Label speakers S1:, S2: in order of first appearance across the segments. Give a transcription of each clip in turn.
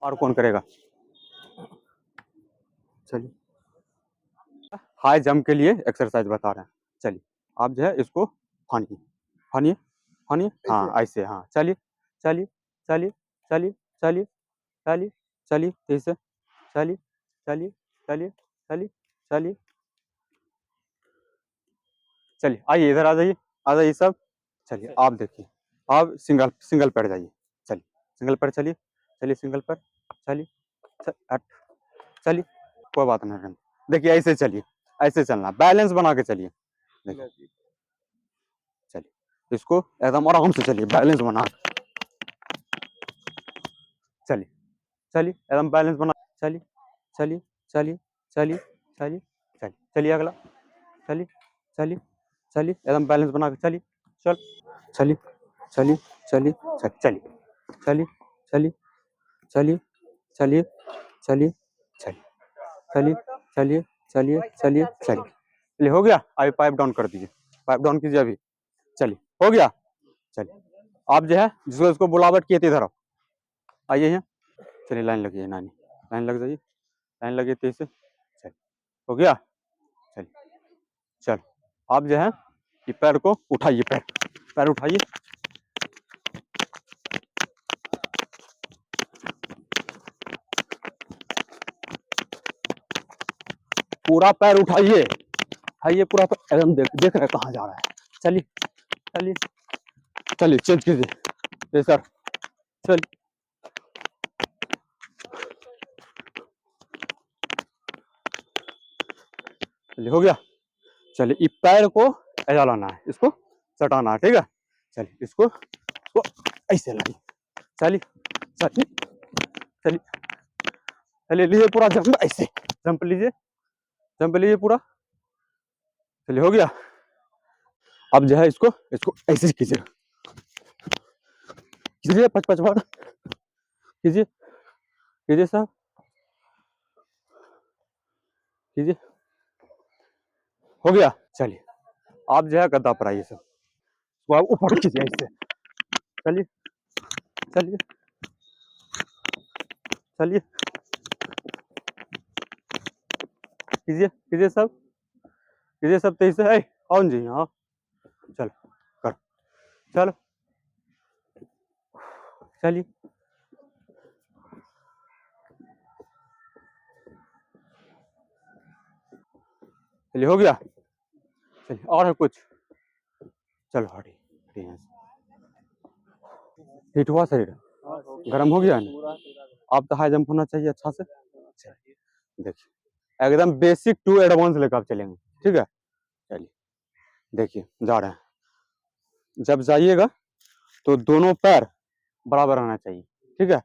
S1: और कौन करेगा? चलिए, हाई जंप के लिए एक्सरसाइज बता रहे हैं। चलिए, आप जो है इसको फानिए, फानिए, फानिए, हाँ ऐसे, हाँ चलिए, चलिए, चलिए, चलिए, चलिए, चलिए, चलिए तेज से, चलिए, चलिए, चलिए, चलिए, चलिए, चलिए आइए इधर आ जाइए, आ जाइए सब। चलिए आप देखिए, आप सिंगल सिंगल पैर जाइए, चलिए सिंगल पैर चलिए, चलिए सिंगल पैर, चलिए, चलिए, कोई बात नहीं, देखिए ऐसे चलिए, ऐसे चलना, बैलेंस बना के चलिए, देखिए, चलिए इसको एकदम आराम से चलिए, बैलेंस बना, चलिए, चलिए एकदम बैलेंस बना, चलिए, चलिए, चलिए, चलिए, चलिए, चलिए, चलिए अगला, चलिए, चलिए, चलिए एकदम बैलेंस बना के चलिए, चल, चलिए, चलिए, चलिए, चलिए, चलिए, चलिए, चलिए, चलिए, चलिए, चलिए, चलिए, चलिए, चलिए, चलिए, चलिए हो गया। अभी पाइप डाउन कर दीजिए, पाइप डाउन कीजिए अभी, चलिए हो गया। चलिए आप जो है जिसको इसको बुलावट किए थे इधर आओ, आइए यहाँ, चलिए लाइन लगी है नानी, लाइन लग जाइए, लाइन लगी तेज से, चलिए हो गया। चलिए चलो आप जो है ये पैर को उठाइए, पैर पैर उठाइए, पूरा पैर उठाइए, उठाइए पूरा पैर एकदम, देख रहे कहाँ जा रहा है, चलिए, चलिए, चलिए चेंज कीजिए सर, चलिए, चलिए हो गया। चलिए इस पैर को ऐसा लाना है, इसको सटाना है, ठीक है, चलिए इसको ऐसे लाइए, चलिए, चलिए, चलिए, चलिए लीजिए पूरा जंप, ऐसे जंप लीजिए, जंप लीजिए पूरा, चलिए हो गया। अब जो है इसको इसको ऐसे कीजिए, कीजिए 5-5 बार कीजिए, कीजिए साहब, कीजिए, हो गया। चलिए आप जो है गद्दा पर आइए सब, तो आप ऊपर कीजिए ऐसे, चलिए, चलिए, चलिए, कीजिए, कीजिए सब, कीजिए सब तेज से, ऑन जी, हाँ चलो कर, चलो, चलिए, चलिए हो गया। चलिए और है कुछ, चलो हटिए, यहाँ से, हीट हुआ शरीर, गर्म हो गया ना, अब तो हाई जंप होना चाहिए अच्छा से, देखिए एकदम बेसिक टू एडवांस लेकर आप चलेंगे, ठीक है, चलिए देखिए जा रहे हैं, जब जाइएगा तो दोनों पैर बराबर आना चाहिए, ठीक है,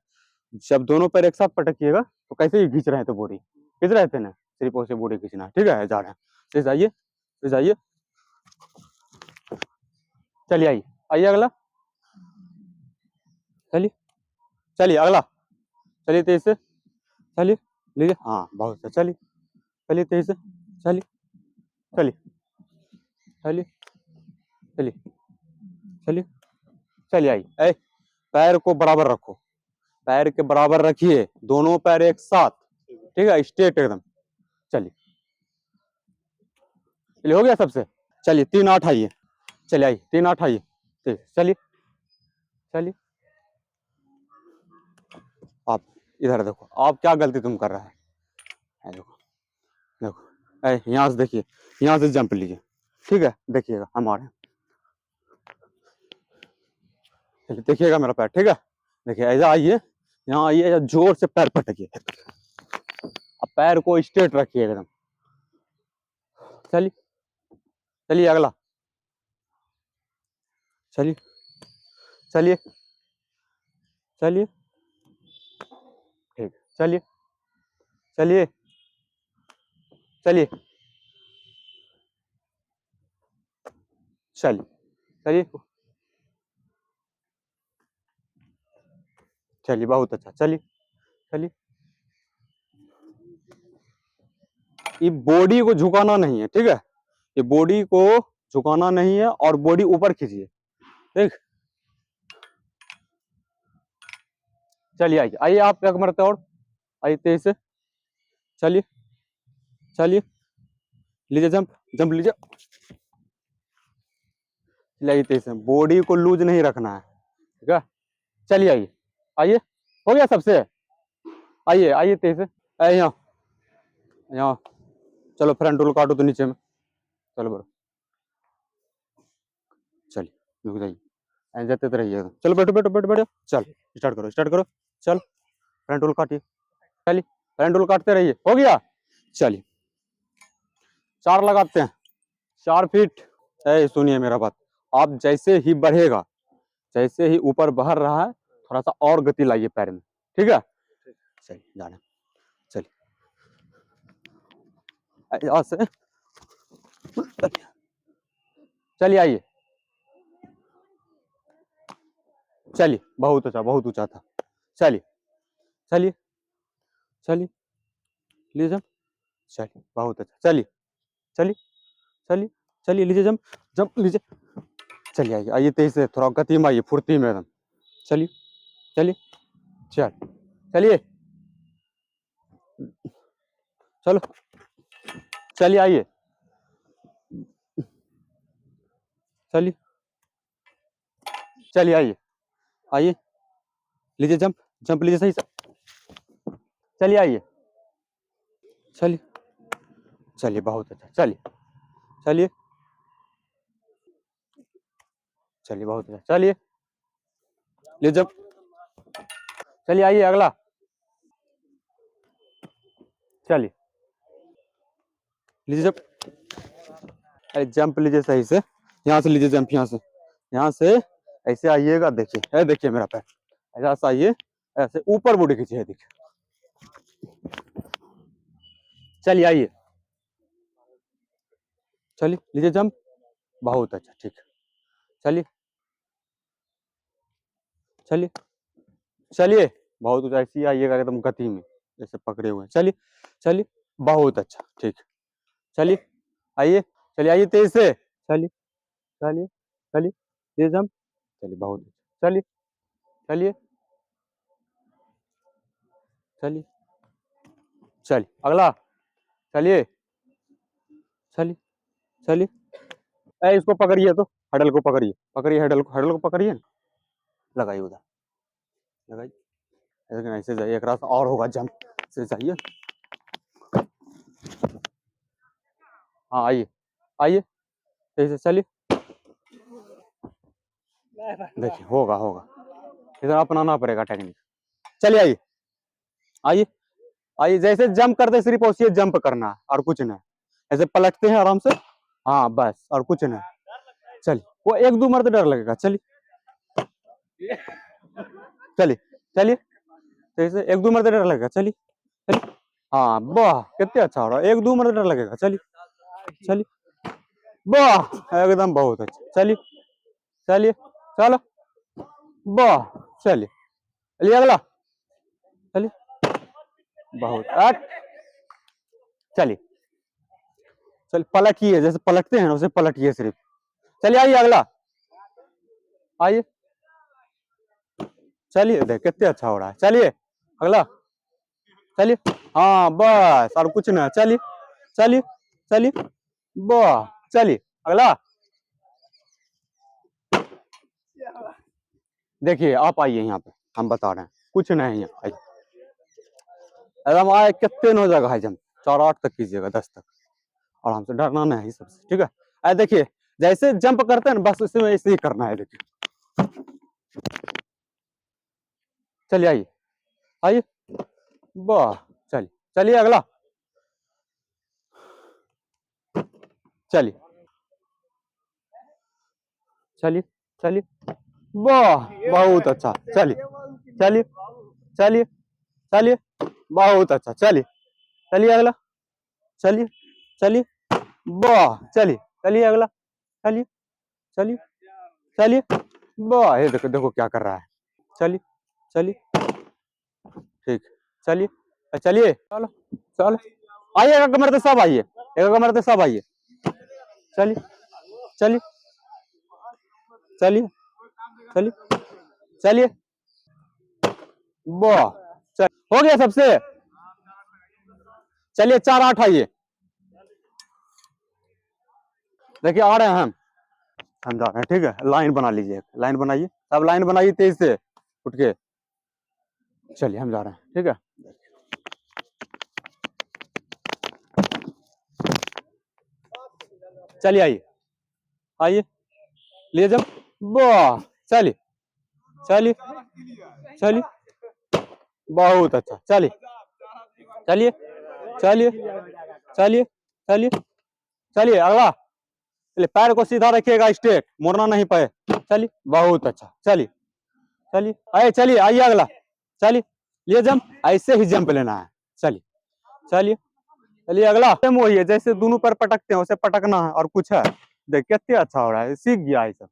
S1: जब दोनों पैर एक साथ पटकिएगा तो कैसे ही खींच रहे थे बॉडी, खींच रहे थे ना, सिर्फ उसे बॉडी खींचना, ठीक है, जा रहे हैं, फिर जाइए, फिर जाइए, चलिए आइए, आइए अगला, चलिए, चलिए अगला, चलिए तेज से, चलिए लीजिए, हाँ बहुत अच्छा, चलिए, चलिए तेज से, चलिए, चलिए, चलिए, चलिए, चलिए, चलिए आइए, पैर को बराबर रखो, पैर के बराबर रखिए, दोनों पैर एक साथ, ठीक है, स्ट्रेट एकदम, चलिए, चलिए हो गया सबसे, चलिए 3-8 आइए, चलिए आइए 3-8 आइए, चलिए, चलिए, आप इधर देखो, आप क्या गलती तुम कर रहा है, देखो, देखो यहाँ से देखिए, यहाँ से जंप लीजिए, ठीक है, देखिएगा हमारे, चलिए देखिएगा मेरा पैर, ठीक है, देखिए ऐसा आइए, यहाँ आइए, जोर से पैर पटकिए, अब पैर को स्ट्रेट रखिए एकदम, चलिए, चलिए अगला, चलिए, चलिए, चलिए, ठीक, चलिए, चलिए, चलिए, चलिए, चलिए, चलिए बहुत अच्छा, चलिए, चलिए, ये बॉडी को झुकाना नहीं है, ठीक है, ये बॉडी को झुकाना नहीं है, और बॉडी ऊपर खींचिए, ठीक, चलिए आइए आइए, आप एक मरते और आइए तेज से, चलिए चलिए, लीजिए जंप, जंप लीजिए, चलिए तेज से, बॉडी को लूज नहीं रखना है, ठीक है। चलिए आइए आइए, हो गया सबसे, आइए आइए तेज से, आइए यहाँ यहाँ, चलो फ्रंट रोल काटो तो नीचे में, चलो बड़ो, चलिए रुक जाइए, ऐसे जाते तो रहिएगा, चलो बैठो बैठो बैठो बैठो, चल स्टार्ट करो, चल फ्रंट रोल काटिए, चलिए फ्रंट रोल काटते रहिए, हो गया, चलिए 4 लगाते हैं, 4 फीट। सुनिए मेरा बात, आप जैसे ही बढ़ेगा, जैसे ही ऊपर बढ़ रहा है, थोड़ा सा और गति लाइए पैर में, ठीक है। चलिए जाने, चलिए यहाँ से, चलिए आइए, चलिए बहुत अच्छा, बहुत ऊंचा था, चलिए चलिए चलिए, लीजिए जंप, चलिए बहुत अच्छा, चलिए चलिए चलिए चलिए, लीजिए जंप, जंप लीजिए, चलिए आइए आइए तेज से, थोड़ा गति में आइए, फुर्ती में एकदम, चलिए चलिए, चल चलिए, चलो चलिए आइए, चलिए चलिए आइए आइए, लीजिए जंप, जंप लीजिए सही से, चलिए आइए, चलिए चलिए बहुत अच्छा, चलिए चलिए चलिए बहुत अच्छा, चलिए लीजिए जंप, चलिए आइए अगला, चलिए लीजिए जंप, अरे जंप लीजिए सही से, यहाँ से लीजिए जंप, यहाँ से ऐसे आइएगा, देखिए है, देखिए मेरा पैर, ऐसा आइए, ऐसे ऊपर बॉडी खींचिए, देखिए, चलिए आइए, चलिए लीजिए जंप, बहुत अच्छा, ठीक है, चलिए चलिए चलिए, बहुत ऊंचा, ऐसे आइएगा एकदम गति में, जैसे पकड़े हुए, चलिए चलिए बहुत अच्छा, ठीक है, चलिए आइए, चलिए आइए तेज से, चलिए चलिए चलिए, ये जंप, चलिए बहुत अच्छा, चलिए चलिए चलिए चलिए अगला, चलिए चलिए चलिए, इसको पकड़िए, तो हडल को पकड़िए, पकड़िए हडल को पकड़िए, लगाइए उधर, लगाइए, लेकिन ऐसे जाइए, एक रास्ता और होगा जंप से, जाइए, हाँ आइए आइए, ऐसे चलिए, देखिए होगा होगा, इधर अपनाना पड़ेगा टेक्निक, चलिए आइए आइए आइए, जैसे जंप करते सिर्फ उसी जंप करना है और कुछ नहीं, ऐसे पलटते हैं आराम से, हाँ बस, और कुछ नहीं, चलिए वो 1-2 मरते डर लगेगा, चलिए चलिए चलिए, जैसे 1-2 मरते डर लगेगा, चलिए चलिए, हाँ वाह कितने अच्छा हो रहा है, 1-2 मरते डर लगेगा, चलिए चलिए, वाह एकदम बहुत अच्छा, चलिए चलिए, चलो वाह, चलिए चलिए अगला, चलिए बहुत चलिए चलिए, पलटिए, जैसे पलटते हैं उसे पलटिए सिर्फ, चलिए आइए अगला, आइए, चलिए देख कितने अच्छा हो रहा है, चलिए अगला, चलिए, हाँ बस, और कुछ ना, चलिए चलिए चलिए, वाह, चलिए अगला, देखिए आप आइए यहाँ पे, हम बता रहे हैं, कुछ नहीं, यहाँ आइए, एकदम आए, कितने नो जगह है जम, 4-8 तक कीजिएगा, 10 तक, और हमसे डरना नहीं सबसे, ठीक है। आए देखिए, जैसे जंप करते हैं ना, बस उसी में ऐसे ही करना है, देखिए, चलिए आइए आइए, वाह, चलिए चलिए अगला, चलिए चलिए चलिए, वाह बहुत अच्छा, चलिए चलिए चलिए चलिए, बहुत अच्छा, चलिए चलिए अगला, चलिए चलिए, वाह, चलिए चलिए अगला, चलिए चलिए चलिए, वाह, ये देखो देखो क्या कर रहा है, चलिए चलिए, ठीक, चलिए चलिए, चलो चलो, आइए एक कमर सब आइए, एक कमर सब आइए, चलिए चलिए चलिए चलिए चलिए, वाह, चल हो गया सबसे। चलिए 4-8 आइए, देखिए आ रहे हैं हम जा रहे हैं, ठीक है। लाइन बना लीजिए, लाइन बनाइए, सब लाइन बनाइए तेज से उठ के। चलिए हम जा रहे हैं, ठीक है। चलिए आइए, आइए लिए जब, वाह, चलिए चलिए चलिए, बहुत अच्छा, चलिए चलिए चलिए चलिए चलिए चलिए अगला। चलिए पैर को सीधा रखिएगा, स्ट्रेट, मोड़ना नहीं पाए। चलिए बहुत अच्छा, चलिए चलिए आइए, चलिए आइए अगला। चलिए लिए जंप, ऐसे ही जंप लेना है। चलिए चलिए चलिए अगला। सेम वही है, जैसे दोनों पैर पटकते हैं वैसे पटकना है, और कुछ है। देख कितने अच्छा हो रहा है, सीख गया है सब।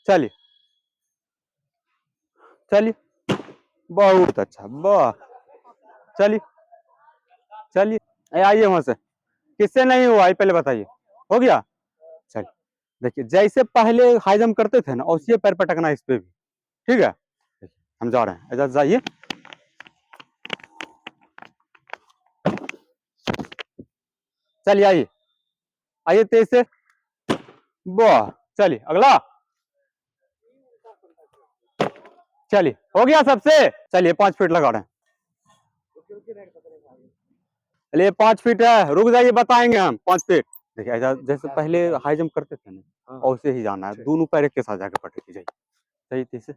S1: चलिए चलिए, बहुत अच्छा, वाह, चलिए चलिए आइए वहां से। किससे नहीं हुआ है पहले बताइए, हो गया। चलिए देखिए, जैसे पहले हाई जंप करते थे ना, उसी पैर पटकना है इस पे भी, ठीक है। हम जा रहे हैं, इधर जाइए। चलिए आइए, आइए तेज से, वाह, चलिए अगला। चलिए हो गया सबसे। चलिए 5 फीट लगा रहे हैं। चलिए 5 फीट है, रुक जाइए बताएंगे हम 5 फीट। देखिए ऐसा जैसे पहले हाई जंप करते थे ना, वैसे ही जाना है, दोनों पैर एक के साथ जाके पटक जाइए। सही तेज से,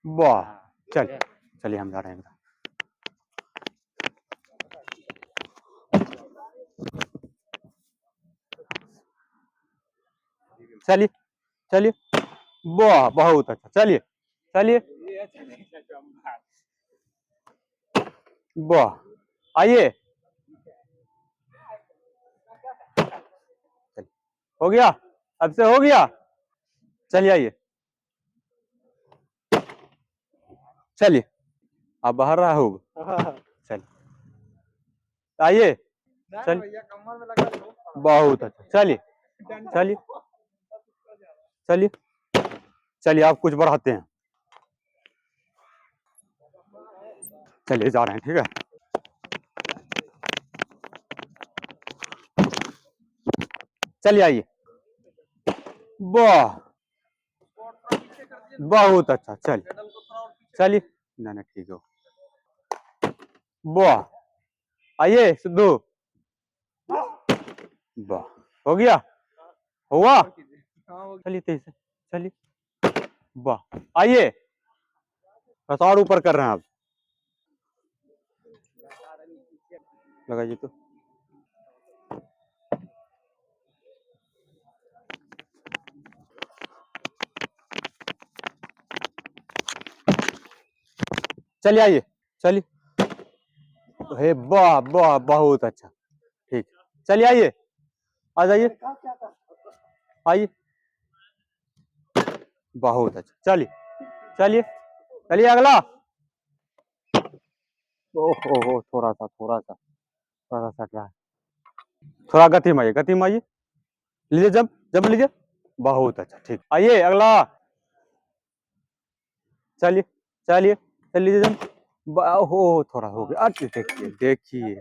S1: वाह, चलिए चलिए हम जा रहे हैं। चलिए चलिए, वाह, बहुत अच्छा, चलिए चलिए, वाह, आइए, हो गया, अब से हो गया। चलिए आइए, चलिए अब बाहर रहा होगा। चलिए आइए, चलिए, बहुत अच्छा, चलिए चलिए चलिए चलिए, आप कुछ बढ़ाते हैं। चलिए जा रहे हैं, ठीक है। चलिए आइए, वाह, बहुत अच्छा, चलिए चलिए, नहीं नहीं ठीक है, वाह, आइए सिद्धू, वाह, हो गया, हुआ। चलिए तेज से, चलिए, वाह, आइए, बस और ऊपर कर रहे हैं आप, लगाइए तो। चलिए आइए, चलिए, हे वाह वाह, बहुत अच्छा, ठीक, चलिए आइए, आ जाइए, आइए, बहुत अच्छा, चलिए चलिए चलिए अगला। ओहो, थोड़ा सा सट रहा है, थोड़ा गति में आइए, लीजिए जब जब लीजिए, बहुत अच्छा, ठीक, आइए अगला। चलिए चलिए चलिए जब, हो थोड़ा हो गया, देखिए देखिए,